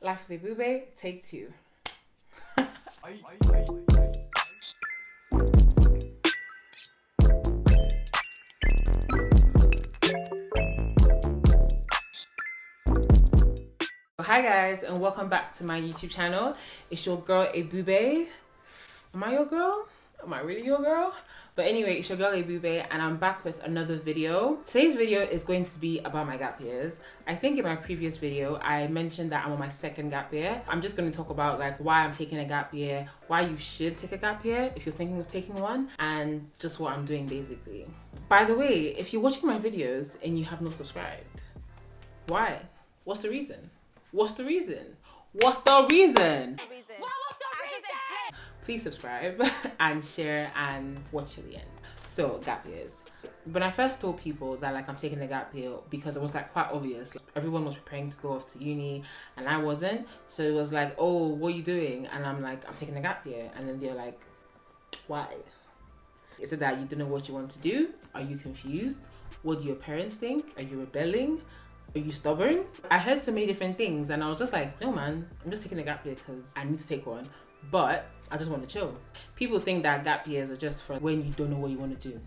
Life with a Bube, take 2. Hi guys, and welcome back to my YouTube channel. It's your girl Ebube. Am I your girl? Am I really your girl? But anyway, it's your girl Ebube, and I'm back with another video. Today's video is going to be about my gap years. I think in my previous video I mentioned that I'm on my second gap year. I'm just going to talk about like why I'm taking a gap year, why you should take a gap year if you're thinking of taking one, and just what I'm doing basically. By the way, if you're watching my videos and you have not subscribed, why? What's the reason? What's the reason? What's the reason? Please subscribe and share and watch till the end. So, gap years. When I first told people that like I'm taking a gap year, because it was like quite obvious, like, everyone was preparing to go off to uni and I wasn't. So it was like, oh, what are you doing? And I'm like, I'm taking a gap year. And then they're like, why? Is it that you don't know what you want to do? Are you confused? What do your parents think? Are you rebelling? Are you stubborn? I heard so many different things and I was just like, no man, I'm just taking a gap year because I need to take one. But I just want to chill. People think that gap years are just for when you don't know what you want to do,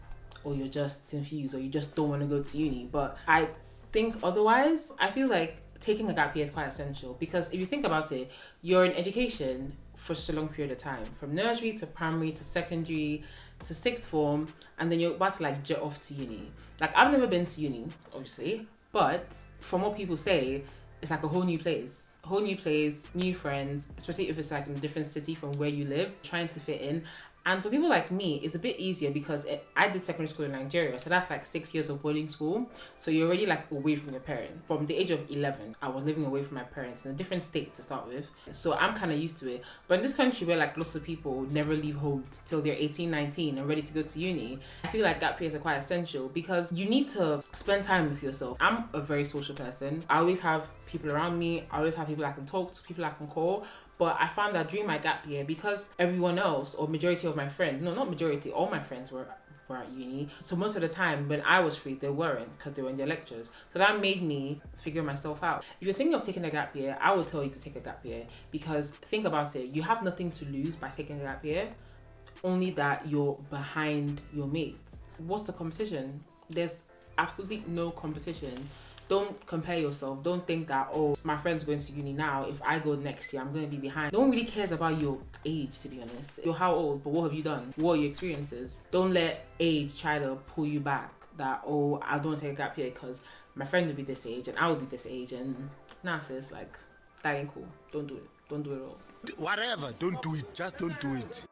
or you're just confused, or you just don't want to go to uni. But I think otherwise. I feel like taking a gap year is quite essential because if you think about it, you're in education for such a long period of time, from nursery to primary to secondary to sixth form, and then you're about to like jet off to uni. Like I've never been to uni, obviously, but from what people say, it's like a whole new place. Whole new place, new friends, especially if it's like in a different city from where you live, trying to fit in. And for people like me, it's a bit easier because I did secondary school in Nigeria, so that's like 6 years of boarding school. So you're already like away from your parents. From the age of 11, I was living away from my parents in a different state to start with. So I'm kind of used to it. But in this country where like lots of people never leave home till they're 18, 19 and ready to go to uni, I feel like gap years are quite essential because you need to spend time with yourself. I'm a very social person. I always have people around me. I always have people I can talk to, people I can call. But I found that during my gap year, because everyone else, or majority of my friends, no, not majority, all my friends were at uni. So most of the time when I was free, they weren't because they were in their lectures. So that made me figure myself out. If you're thinking of taking a gap year, I would tell you to take a gap year because think about it, you have nothing to lose by taking a gap year, only that you're behind your mates. What's the competition? There's absolutely no competition. Don't compare yourself. Don't think that, oh, my friend's going to uni now. If I go next year, I'm going to be behind. No one really cares about your age, to be honest. You're how old, but what have you done? What are your experiences? Don't let age try to pull you back that, oh, I don't want to take a gap year because my friend will be this age and I will be this age. And nah, sis, like, that ain't cool. Don't do it. Don't do it at all. Whatever, don't do it. Just don't do it.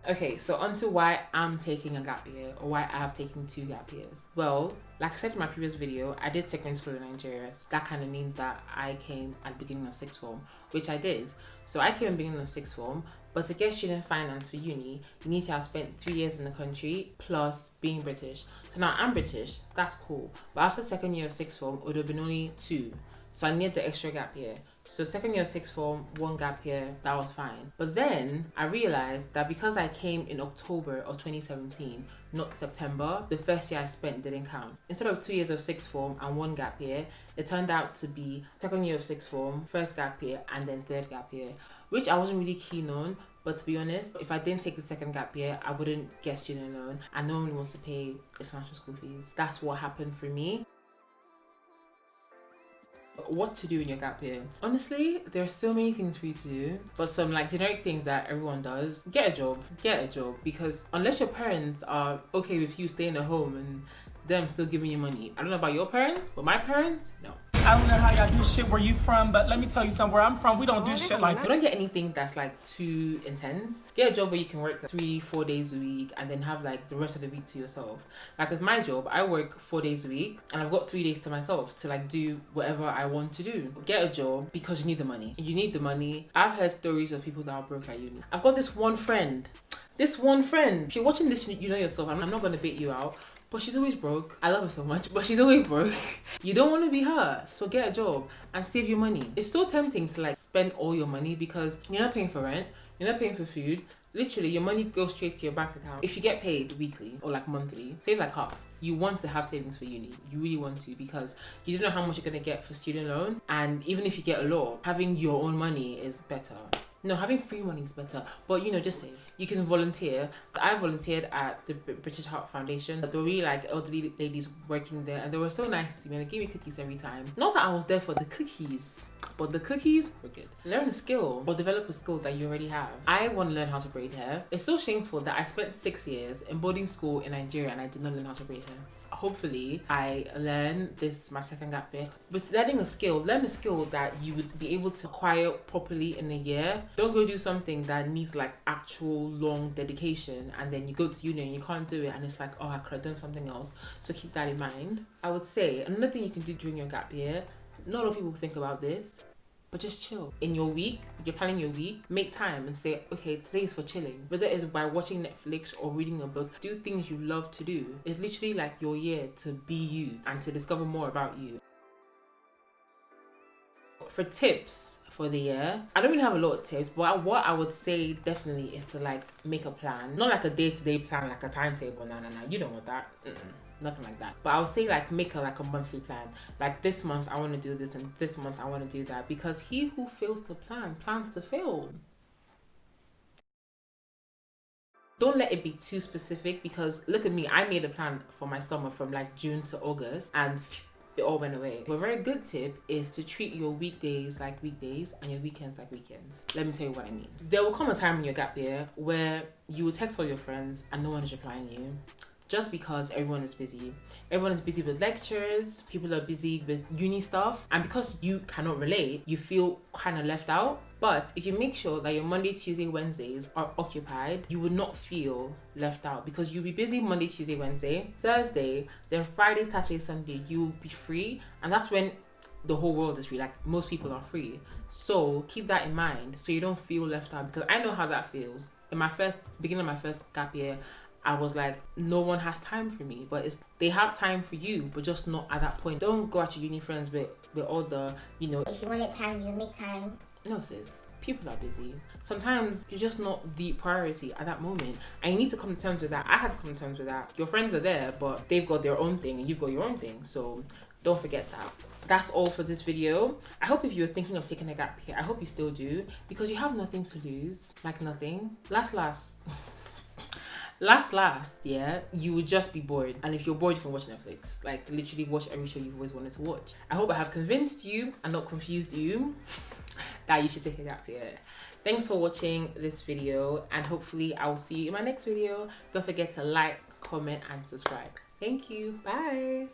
Okay, so on to why I'm taking a gap year, or why I have taken 2 gap years. Well, like I said in my previous video, I did secondary school in Nigeria. So that kind of means that I came at the beginning of sixth form, which I did. So I came at the beginning of sixth form, but to get student finance for uni, you need to have spent 3 years in the country, plus being British. So now I'm British, that's cool. But after second year of sixth form, it would have been only 2. So I needed the extra gap year. So second year of sixth form, 1 gap year, that was fine. But then I realized that because I came in October of 2017, not September, the first year I spent didn't count. Instead of 2 years of sixth form and 1 gap year, it turned out to be second year of sixth form, first gap year, and then third gap year, which I wasn't really keen on. But to be honest, if I didn't take the second gap year, I wouldn't get student loan and no one wants to pay international school fees. That's what happened for me. What to do in your gap year? Honestly, there are so many things for you to do, but some like generic things that everyone does. Get a job, because unless your parents are okay with you staying at home and them still giving you money. I don't know about your parents, but my parents, no. I don't know how y'all do shit where you from, but let me tell you something, where I'm from, we don't do shit like that. Don't get anything that's like too intense. Get a job where you can work 3-4 days a week and then have like the rest of the week to yourself. Like with my job, I work 4 days a week and I've got 3 days to myself to like do whatever I want to do. Get a job because you need the money. You need the money. I've heard stories of people that are broke at uni. I've got this one friend. If you're watching this, you know yourself. I'm not going to bait you out. But she's always broke. I love her so much, but she's always broke. You don't want to be her, so get a job and save your money. It's so tempting to like spend all your money because you're not paying for rent, you're not paying for food, Literally, your money goes straight to your bank account. If you get paid weekly or like monthly, save like half. You want to have savings for uni. You really want to, because you don't know how much you're gonna get for student loan. And even if you get a lot, having your own money is better. No, having free money is better. But you know, just say you can volunteer. I volunteered at the British Heart Foundation. They were really like elderly ladies working there, and they were so nice to me. And they gave me cookies every time. Not that I was there for the cookies, but the cookies were good. Learn a skill or develop a skill that you already have. I want to learn how to braid hair. It's so shameful that I spent 6 years in boarding school in Nigeria and I did not learn how to braid hair. Hopefully I learn this my second gap year. With learning a skill, learn a skill that you would be able to acquire properly in a year. Don't go do something that needs like actual long dedication and then you go to uni and you can't do it and it's like, oh, I could have done something else. So keep that in mind. I would say another thing you can do during your gap year, not a lot of people think about this, but just chill. In your week, you're planning your week, make time and say, okay, today is for chilling. Whether it's by watching Netflix or reading a book, do things you love to do. It's literally like your year to be you and to discover more about you. For tips for the year, I don't really have a lot of tips, but what I would say definitely is to like make a plan. Not like a day-to-day plan, like a timetable. No, you don't want that. Nothing like that. But I would say like make a monthly plan. Like this month I want to do this and this month I want to do that, because he who fails to plan plans to fail. Don't let it be too specific, because look at me, I made a plan for my summer from like June to August and it all went away. A very good tip is to treat your weekdays like weekdays and your weekends like weekends. Let me tell you what I mean. There will come a time in your gap year where you will text all your friends and no one is replying you. Just because everyone is busy. Everyone is busy with lectures, people are busy with uni stuff, and because you cannot relate, you feel kind of left out. But if you make sure that your Monday, Tuesday, Wednesdays are occupied, you will not feel left out, because you'll be busy Monday, Tuesday, Wednesday, Thursday, then Friday, Saturday, Sunday, you'll be free, and that's when the whole world is free. Like most people are free. So keep that in mind so you don't feel left out, because I know how that feels. In my beginning of my first gap year, I was like, no one has time for me, but they have time for you, but just not at that point. Don't go at your uni friends with all the, you know, if you wanted time, you make time. No sis, people are busy. Sometimes you're just not the priority at that moment, and you need to come to terms with that. I had to come to terms with that. Your friends are there, but they've got their own thing and you've got your own thing, so don't forget that. That's all for this video. I hope if you're thinking of taking a gap year, I hope you still do, because you have nothing to lose. Like nothing. Last, yeah, you would just be bored. And if you're bored, you can watch Netflix. Like literally watch every show you've always wanted to watch. I hope I have convinced you and not confused you that you should take a gap year. Thanks for watching this video, and hopefully I will see you in my next video. Don't forget to like, comment and subscribe. Thank you. Bye.